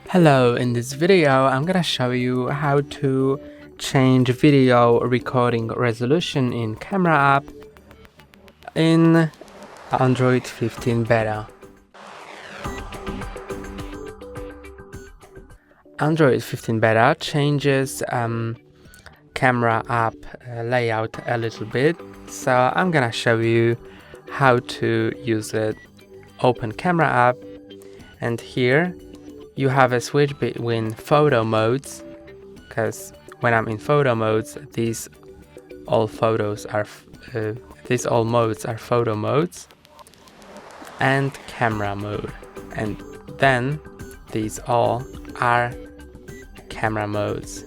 Hello, in this video I'm gonna show you how to change video recording resolution in camera app in Android 15 beta. Android 15 beta changes camera app layout a little bit, so I'm gonna show you how to use it. Open camera app, and here you have a switch between photo modes, because when I'm in photo modes, these all modes are photo modes, and camera mode, and then these all are camera modes.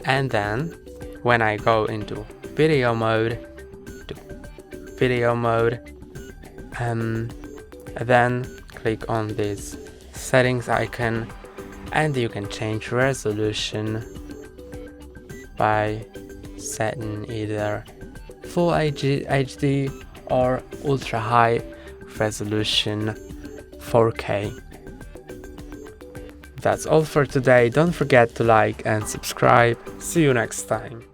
And then when I go into video mode, then click on this settings icon, and you can change resolution by setting either full HD or ultra high resolution 4K. That's all for today. Don't forget to like and subscribe. See you next time.